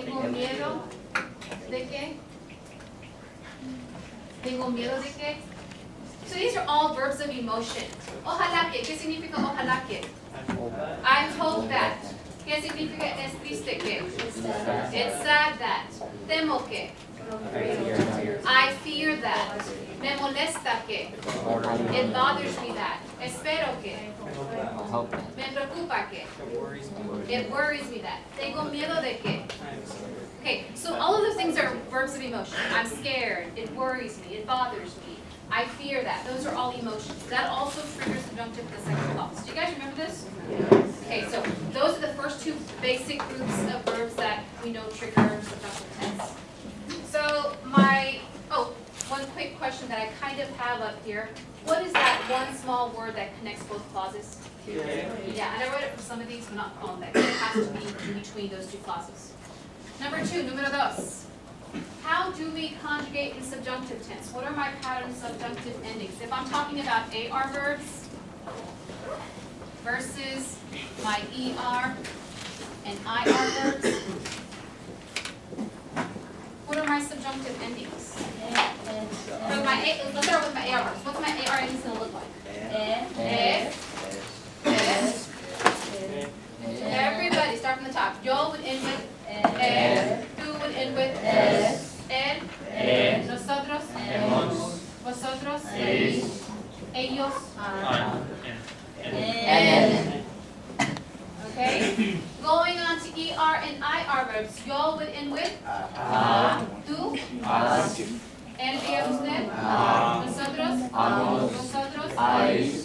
Tengo miedo de qué? Tengo miedo de qué? So these are all verbs of emotion. Ojalá que, ¿qué significa ojalá que? I hope that. ¿Qué significa es triste que? It's sad that. Temo que. I fear that. Me molesta que. It bothers me that. Espero que. Me preocupa que. It worries me that. Tengo miedo de que. Okay, so all of those things are verbs of emotion. I'm scared. It worries me. It bothers me. I fear that. Those are all emotions. That also triggers subjunctive in the second clause. Do you guys remember this? Okay, so those are the first two basic groups of verbs that we know trigger subjunctive tense. So one quick question that I kind of have up here. What is that one small word that connects both clauses? Yeah, and I wrote it for some of these, but not all of them. It has to be in between those two clauses. Number two, número dos. How do we conjugate in subjunctive tense? What are my pattern subjunctive endings? If I'm talking about AR verbs versus my ER and IR verbs, what are my subjunctive endings? Let's start with my AR verbs. What's my AR endings going to look like? Everybody, start from the top. Yo would end with Tú would end with él, nosotros, vosotros, ellos, él. Okay? Going on to ER and IR verbs. Yo would end with tú, él, usted, nosotros, vosotros,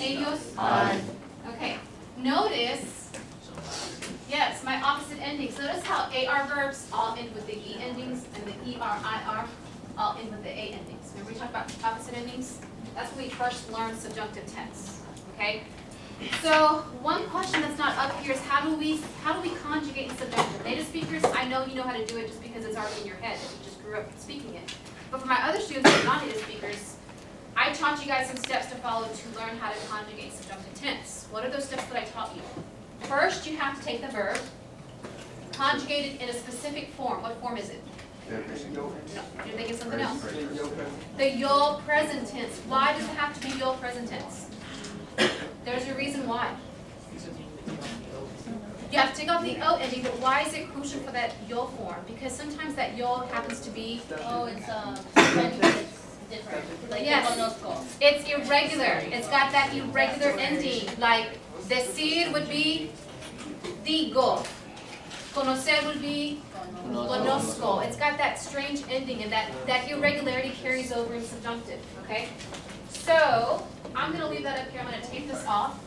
ellos. Okay. Notice, yes, my opposite endings. Notice how AR verbs all end with the E endings and the ER, IR all end with the A endings. Remember we talked about opposite endings? That's when we first learned subjunctive tense. Okay? So one question that's not up here is how do we conjugate in subjunctive? Native speakers, I know you know how to do it just because it's already in your head. You just grew up speaking it. But for my other students who are not native speakers, I taught you guys some steps to follow to learn how to conjugate subjunctive tense. What are those steps that I taught you? First, you have to take the verb, conjugate it in a specific form. What form is it? No, you're thinking something else. The yo present tense. Why does it have to be yo present tense? There's a reason why. You have to take out the O ending, but why is it crucial for that yo form? Because sometimes that yo happens to be... different. Like yes, it's irregular. It's got that irregular ending. Like decir would be digo. Conocer would be conozco. It's got that strange ending, and that irregularity carries over in subjunctive. Okay? So I'm going to leave that up here. I'm going to take this off.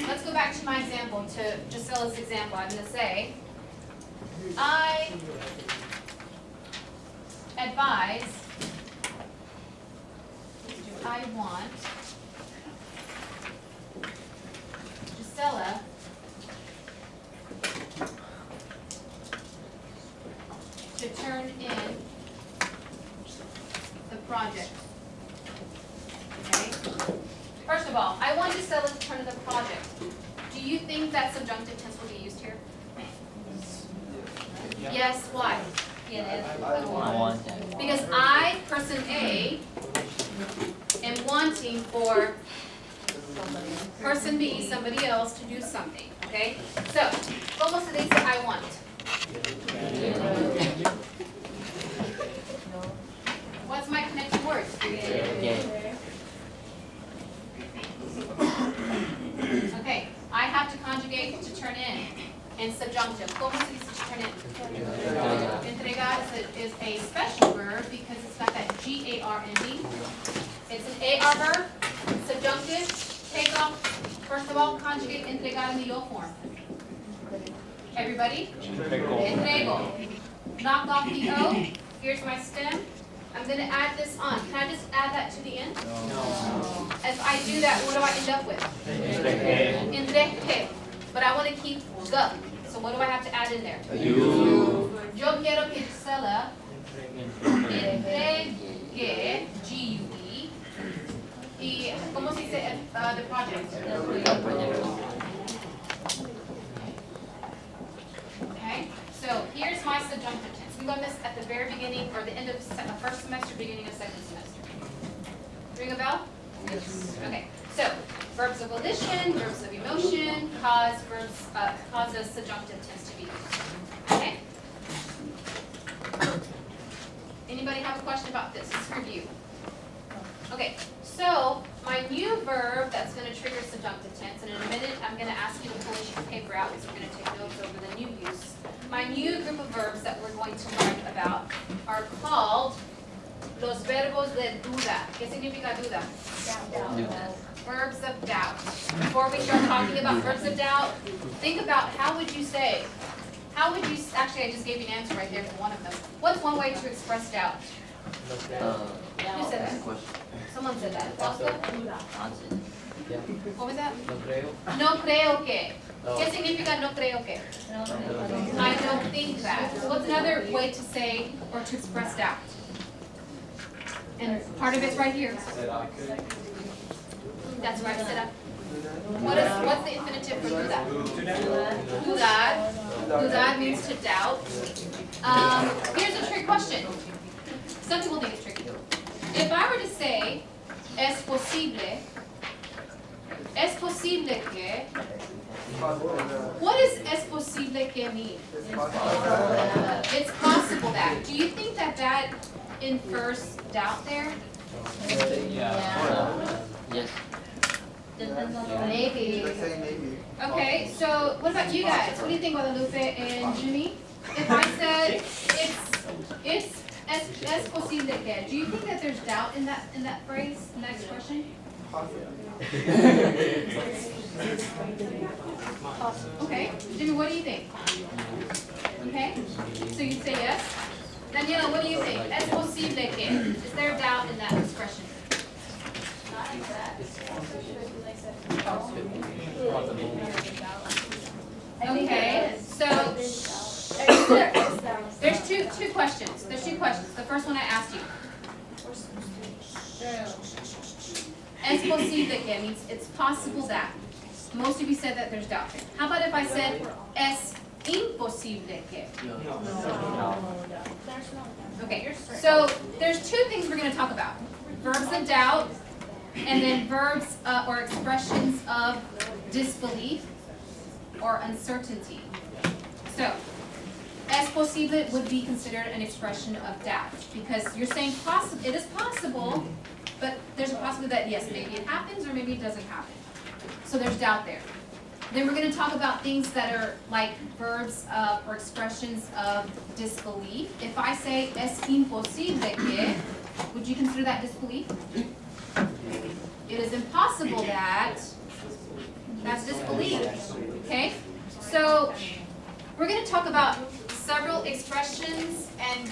Let's go back to my example, to Gisella's example. I'm going to say, I advise, I want Gisela to turn in the project. Okay? First of all, I want Gisela to turn in the project. Do you think that subjunctive tense will be used here? Yes, why? Because I, person A, am wanting for person B, somebody else, to do something. Okay? So, ¿cómo se dice I want? What's my connecting word? Okay, I have to conjugate to turn in subjunctive. ¿Cómo se dice to turn in? Entregar is a special verb because it's got that G-A-R ending. It's an AR verb, subjunctive, take off. First of all, conjugate entregar in the yo form. Everybody? Entrego. Knock off the O. Here's my stem. I'm going to add this on. Can I just add that to the end? No. As I do that, what do I end up with? Entregue. But I want to keep the. So what do I have to add in there? You. Yo quiero que Gisela entregue, G-U-E. Y, ¿cómo se dice the project? Okay. first semester, beginning of second semester. Ring a bell? Yes. Okay, so verbs of volition, verbs of emotion, cause a subjunctive tense to be used. Okay? Anybody have a question about this? Let's review. Okay, so my new verb that's going to trigger subjunctive tense, and in a minute I'm going to ask you to pull a sheet of paper out because we're going to take notes over the new use. My new group of verbs that we're going to learn about are called los verbos de duda. ¿Qué significa duda? Doubt. Verbs of doubt. Before we start talking about verbs of doubt, think about how would you say, actually I just gave you an answer right there for one of them. What's one way to express doubt? Who said that? Someone said that. What was that? No creo que. ¿Qué significa no creo que? I don't think that. So what's another way to say or to express doubt? And part of it's right here. That's right, set up. What's the infinitive for dudar? Dudar. Dudar means to doubt. Here's a trick question. Some people think it's tricky. If I were to say, es posible que, what does es posible que mean? It's possible that. Do you think that infers doubt there? Yes. Maybe. Okay, so what about you guys? What do you think, Guadalupe and Jimmy? If I said it's es posible que, do you think that there's doubt in that phrase, in that expression? Okay, Jimmy, what do you think? Okay, so you say yes. Daniela, what do you think? Es posible que. Is there doubt in that expression? Not exact. Okay, so there's two questions. There's two questions. The first one I asked you. Es posible que means it's possible that. Most of you said that there's doubt there. How about if I said es imposible que? Okay, so there's two things we're going to talk about. Verbs of doubt, and then verbs or expressions of disbelief or uncertainty. So, es posible would be considered an expression of doubt because you're saying it is possible, but there's a possibility that yes, maybe it happens or maybe it doesn't happen. So there's doubt there. Then we're going to talk about things that are like verbs or expressions of disbelief. If I say es imposible que, would you consider that disbelief? It is impossible that. That's disbelief. Okay? So we're going to talk about several expressions and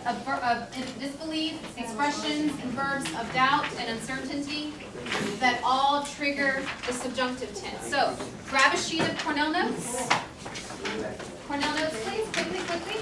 of disbelief, expressions and verbs of doubt and uncertainty that all trigger the subjunctive tense. So grab a sheet of Cornell notes. Cornell notes, please, quickly.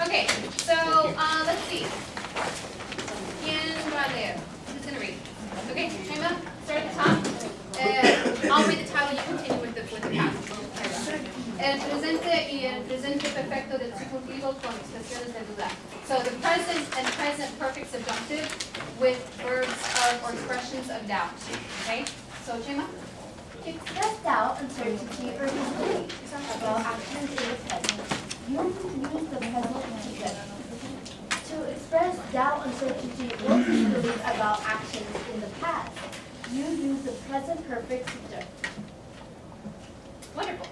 Okay, so let's see. ¿Quién va a leer? Who's going to read? Okay, Chema, start at the top. I'll read the title, you continue with the passage. El presente y el presente perfecto del subjuntivo con expresiones de duda. So the present and present perfect subjunctive with verbs or expressions of doubt. Okay? So Chema? Express doubt, uncertainty, or disbelief about actions in the present. Use the present subject. To express doubt, uncertainty, or disbelief about actions in the past, you use the present perfect subject. Wonderful.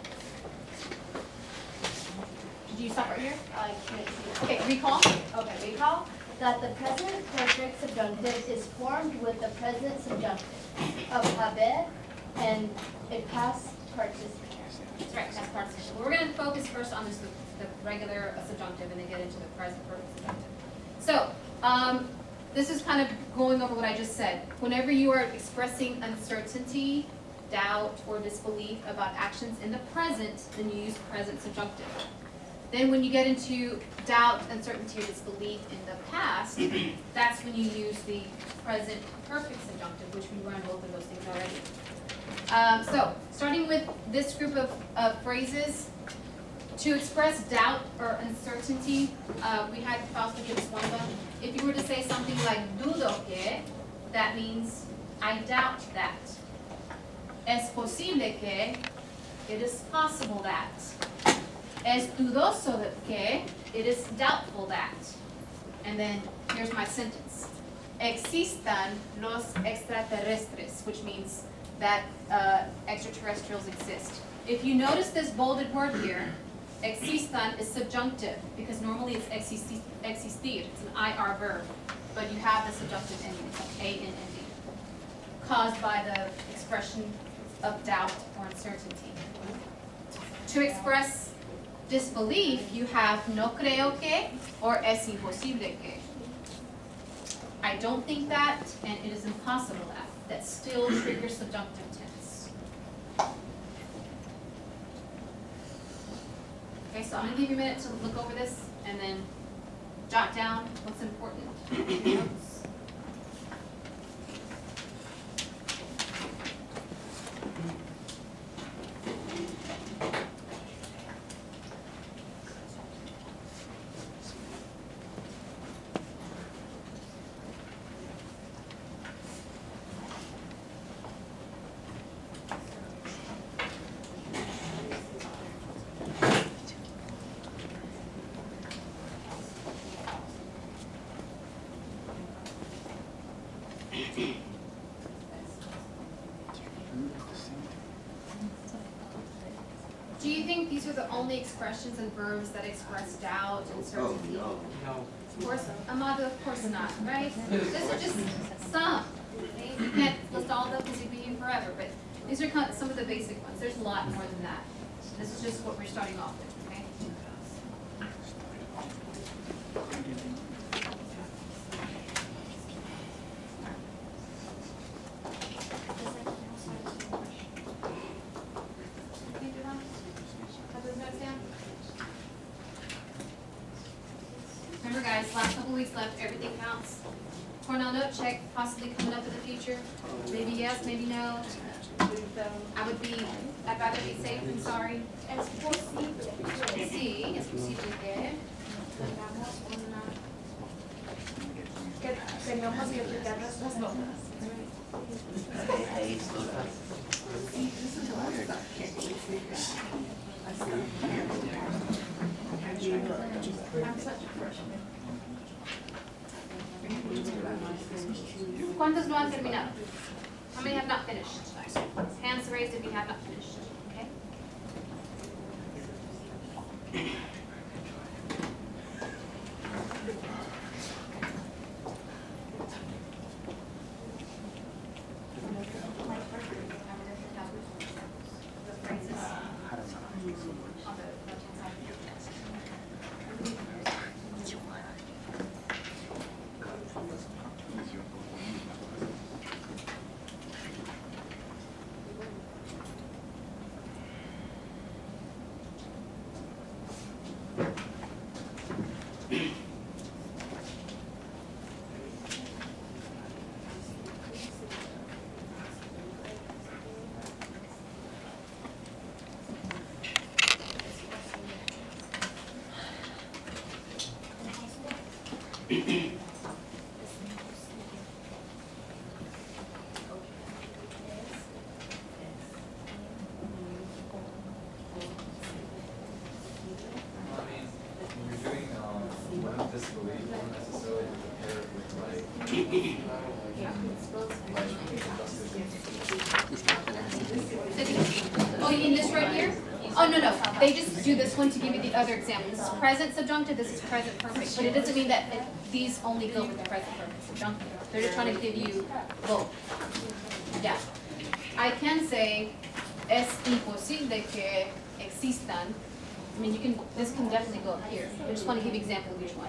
Did you stop right here? I can't see. Okay, recall. Okay, recall that the present perfect subjunctive is formed with the present subjunctive of haber and a past participle. right, past participle. We're gonna focus first on this, the regular subjunctive, and then get into the present perfect subjunctive. So, this is kind of going over what I just said. Whenever you are expressing uncertainty, doubt, or disbelief about actions in the present, then you use present subjunctive. Then when you get into doubt, uncertainty, or disbelief in the past, that's when you use the present perfect subjunctive, which we run both of those things already. So, starting with this group of phrases, to express doubt or uncertainty, we had possibly give us one of them. If you were to say something like dudo que, that means I doubt that. Es posible que, it is possible that. Es dudoso de que, it is doubtful that. And then here's my sentence. Existan los extraterrestres, which means that extraterrestrials exist. If you notice this bolded word here, existan is subjunctive because normally it's existir, it's an IR verb, but you have the subjunctive ending, A-N-N-D, caused by the expression of doubt or uncertainty. To express disbelief, you have no creo que or es imposible que. I don't think that, and it is impossible that. That still triggers subjunctive tense. Okay, so I'm gonna give you a minute to look over this and then jot down what's important in your notes. Do you think these are the only expressions and verbs that express doubt and certainty? No. Of course, Amado, of course not, right? These are just some. Okay? You can't list all of them because you'd be here forever, but these are kind of some of the basic ones. There's a lot more than that. This is just what we're starting off with, okay? Remember guys, last couple weeks left, everything counts. Cornell note check, possibly coming up in the future. Maybe yes, maybe no. I'd rather be safe than sorry. Es posible. Sí, es posible que tengamos Que tengamos que aplicar nuestras notas. ¿Cuántos no han terminado? How many have not finished? Hands raised if you have not finished, okay? The phrases on the left-hand side. Disbelief, not necessarily compare it with Oh, you mean this right here? Oh, no, no, they just do this one to give you the other example. This is present subjunctive, this is present perfect, but it doesn't mean that these only go with the present perfect subjunctive. They're just trying to give you both. Yeah. I can say, es imposible que existan. I mean, this can definitely go up here. I just want to give you an example of each one.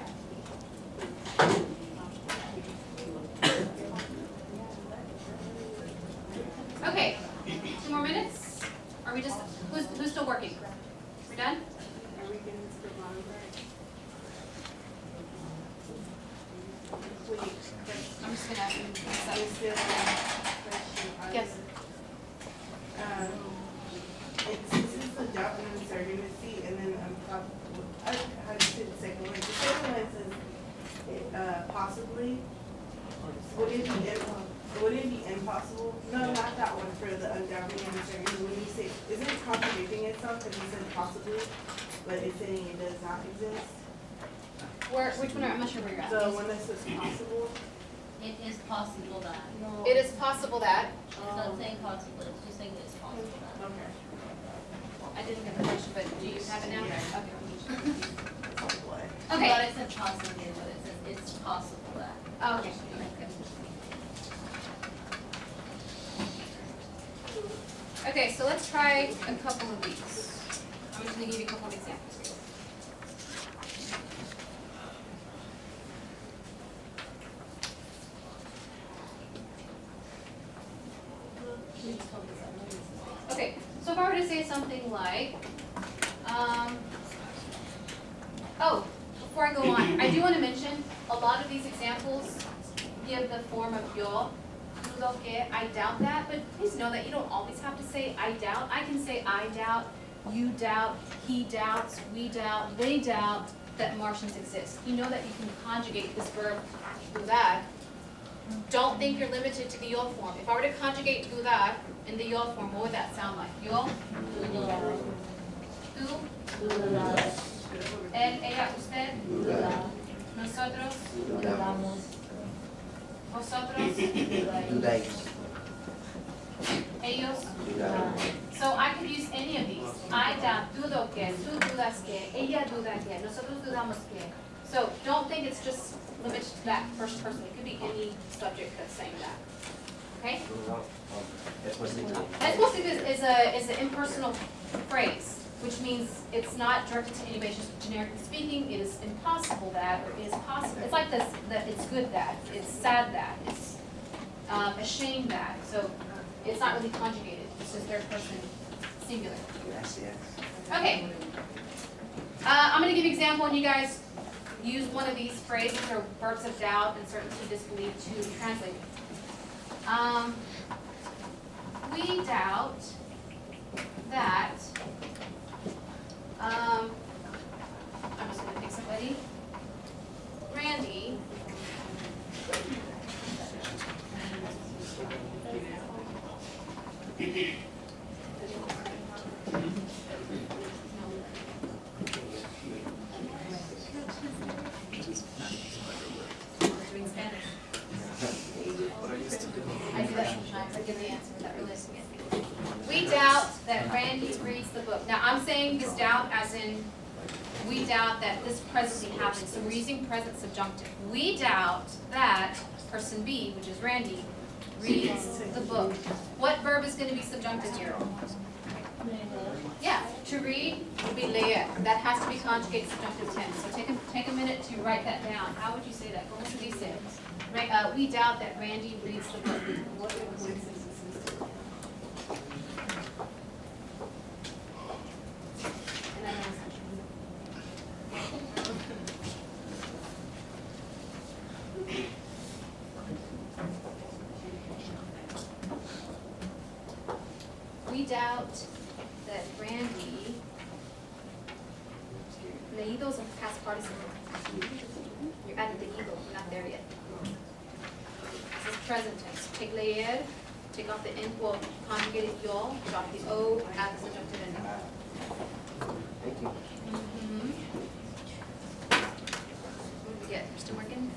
Okay, 2 more minutes? Are we just, who's still working? We're done? I'm just gonna mix up. Yes. This is the doubt and uncertainty, and then how do you say the second one? The second one says, possibly. Would it be impossible? No, not that one for the undoubtedly and uncertainty. When you say, isn't it contradicting itself because you said possibly, but it's saying it does not exist? Which one? I'm not sure where you're at. The one that says possible? It is possible that. It is possible that, It's not saying possible, it's just saying it's possible that. Okay. I didn't get the question, but do you have it now? Yeah. Okay. But Okay. it said possibly, but it says it's possible that. Okay. Okay, so let's try a couple of these. I'm just gonna give you a couple of examples. Okay, so if I were to say something like, oh, before I go on, I do want to mention, a lot of these examples give the form of yo, dudo que, I doubt that, but please know that you don't always have to say I doubt. I can say I doubt, you doubt, he doubts, we doubt, they doubt that Martians exist. You know that you can conjugate this verb, dudar. Don't think you're limited to the yo form. If I were to conjugate dudar in the yo form, what would that sound like? Yo, tú, él, ella, usted, nosotros, vosotros, ellos. So I could use any of these. I doubt, dudo que, tú dudas que, ella duda que, nosotros dudamos que. So don't think it's just limited to that first person. It could be any subject that's saying that. Okay? Expositive is an impersonal phrase, which means it's not directed to anybody, it's just generically speaking. It is impossible that, or it is possible. It's like this, that it's good that, it's sad that, it's ashamed that. So it's not really conjugated. It's just third person singular. Okay. I'm going to give you an example, and you guys use one of these phrases or verbs of doubt, uncertainty, disbelief to translate it. We doubt that, I'm just going to pick somebody. Randy doing Spanish. I do that sometimes, I give the answer without realizing it. We doubt that Randy reads the book. Now, I'm saying this doubt as in, we doubt that this presently happens, so we're using present subjunctive. We doubt that person B, which is Randy, reads the book. What verb is going to be subjunctive here? Yeah, to read would be leer. That has to be conjugated subjunctive tense. So take a minute to write that down. How would you say that? ¿Cómo se dice? We doubt that Randy reads the book. And then we doubt that Randy, leídos are past participle. You're adding the ego, we're not there yet. This is present tense. Take leer, take off the end, well, conjugate it yo, drop the O, add the subjunctive ending. Thank you. Mm-hmm. What did we get? We're still working?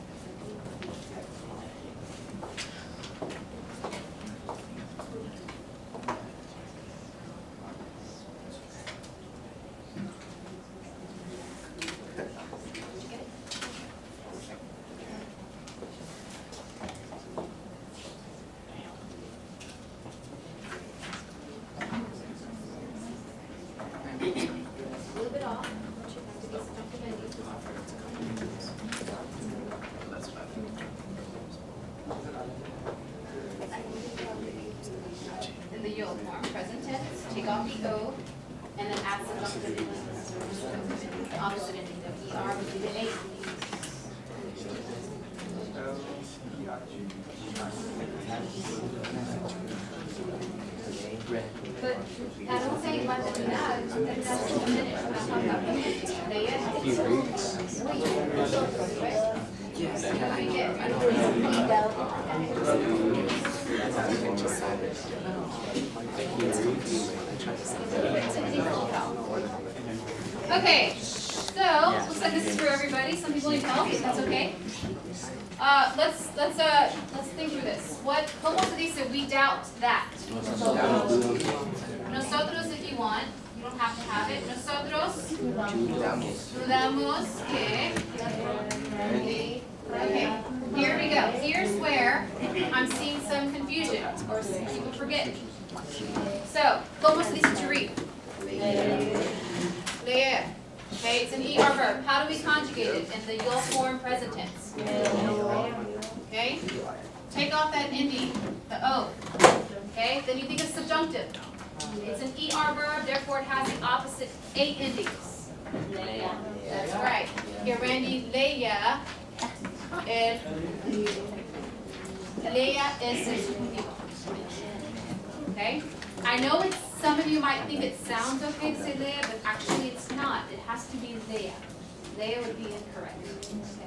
Did you get it? In the yield form, present tense, take off the O, and then add subjunctive endings. The opposite ending of ER would be the A. But I don't say más terminar, that's a minute. Okay, so looks like this is for everybody. Some people need help, if that's okay. Let's think through this. ¿Cómo se dice we doubt that? Nosotros, if you want, you don't have to have it. Nosotros dudamos que. Okay, here we go. Here's where I'm seeing some confusion or some people forget. So, ¿cómo se dice to read? Leer. Okay, it's an ER verb. How do we conjugate it in the you'll form present tense? Okay? Take off that ending, the O. Okay? Then you think of subjunctive. It's an ER verb, therefore it has the opposite 8 endings. That's right. Here, Randy, Leia. Leia es el subjuntivo. Okay? I know some of you might think it sounds okay to say Leia, but actually it's not. It has to be Leia. Leia would be incorrect. It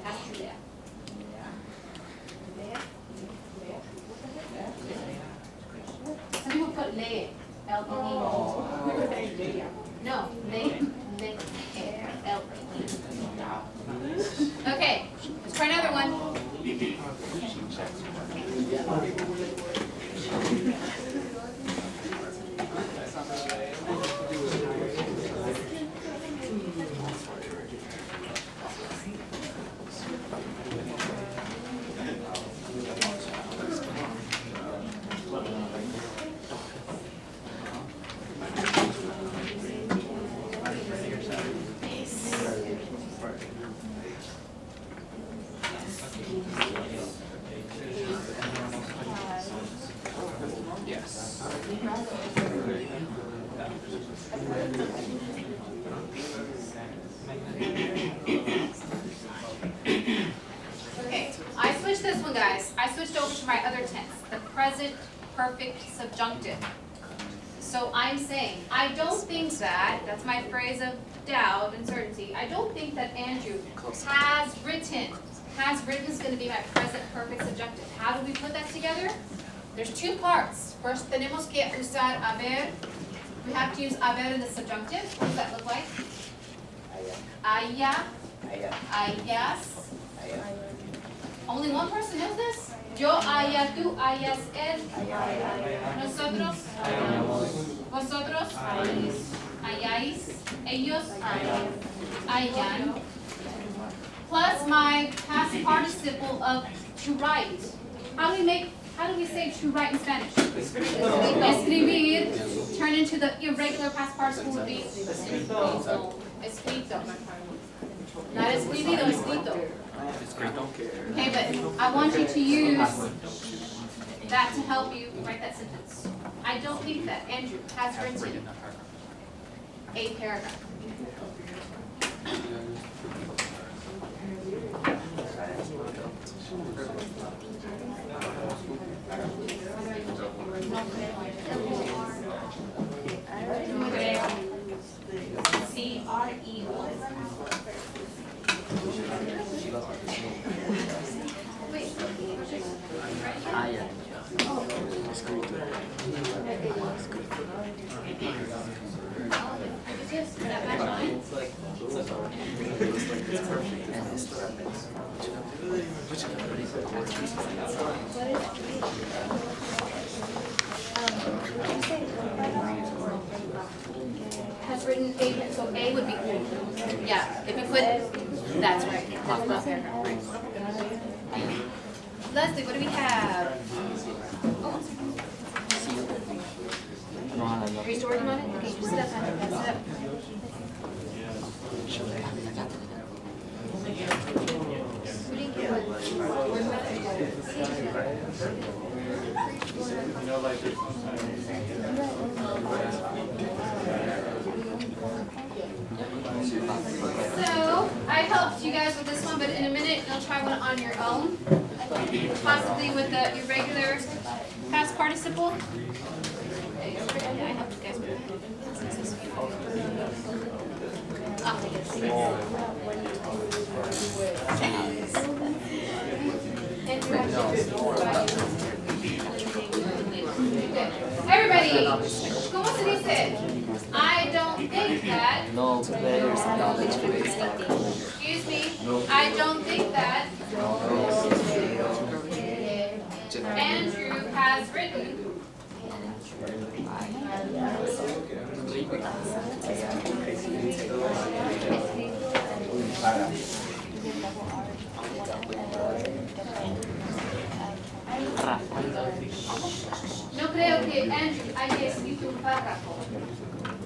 has to be Leia. Some people put Leia. L-E-E. No, Leia. L-E-E. Okay, let's try another one. Okay, I switched this one, guys. I switched over to my other tense, the present perfect subjunctive. So I'm saying, I don't think that's my phrase of doubt and certainty. I don't think that Andrew has written is going to be my present perfect subjunctive. How do we put that together? There's 2 parts. First, tenemos que usar haber. We have to use haber in the subjunctive. What does that look like? Haya. Hayas. Only one person knows this? Yo haya, tú hayas, él. Nosotros. Vosotros. Hayáis. Ellos. Hayan. Plus my past participle of to write. How do we say to write in Spanish? Escribir. Turn into the irregular past participle would be escrito. Not escribido, escrito. Okay, but I want you to use that to help you write that sentence. I don't think that Andrew has written a paragraph. C-R-E-O. Has written A, so A would be, yeah, if you put, that's right, that's not paragraph. Leslie, what do we have? Oh, are you still working on it? Okay, just sit up, sit up. So, I helped you guys with this one, but in a minute, you'll try one on your own. Possibly with the irregular past participle. I helped you guys with Everybody, ¿cómo se dice? I don't think that. No players knowledge base. Excuse me. I don't think that Andrew has written. No creo que Andrew haya escrito un párrafo.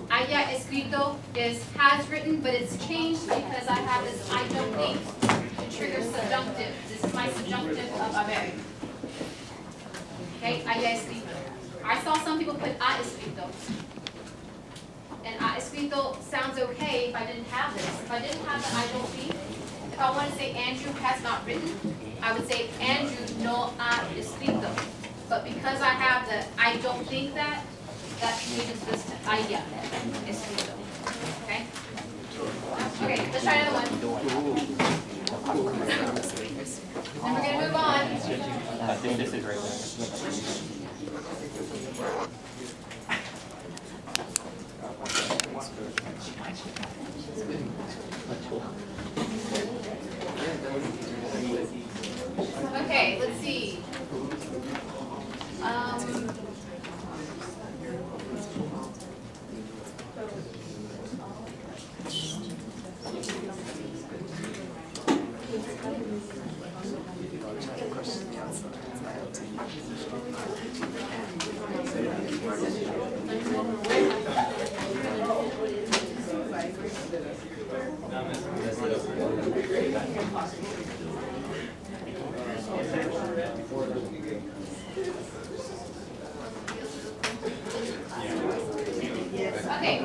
Haya escrito is has written, but it's changed because I have this I don't think to trigger subjunctive. This is my subjunctive of haber. Okay, haya escrito. I saw some people put ha escrito. And ha escrito sounds okay if I didn't have this. If I didn't have the I don't think, if I want to say Andrew has not written, I would say Andrew no ha escrito. But because I have the I don't think that changes this to haya escrito. Okay? Okay, let's try another one. Then we're going to move on. I think this is right there. Okay, let's see. Okay.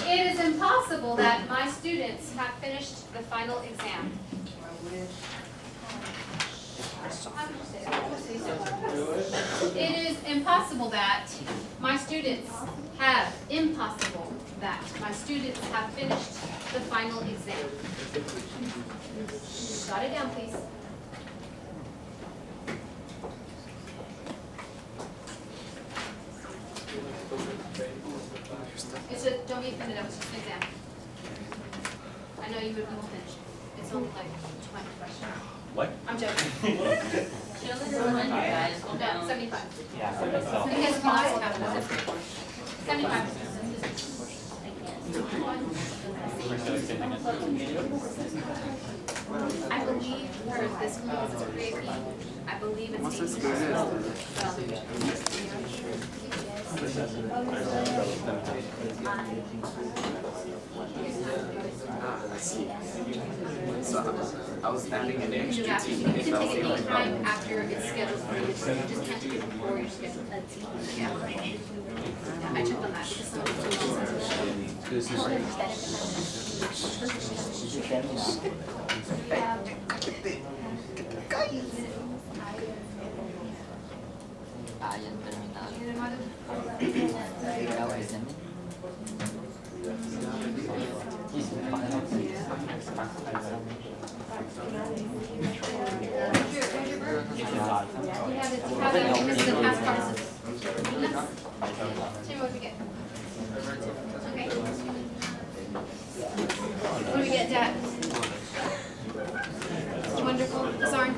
It is impossible that my students have finished the final exam. It is impossible that my students have finished the final exam. Jot it down, please. It's just, don't be offended, it's just an exam. I know you will finish. It's only like 20 questions. What? I'm joking. She only does 100, guys, go No, down. 75. Yeah, so it's all. Because you also have another 75. We're so extending it. I believe for this one, because it's a pre-AP, I believe it's I see. So I was adding an You extra can T take if it I was any able to time after it's scheduled for you, so you just can't take it before you're scheduled. Yeah. Yeah, I checked on that because some of the You have it, this is the past participles. Tim, what did we get? Okay. What do we get, Dad? Wonderful. Sorry.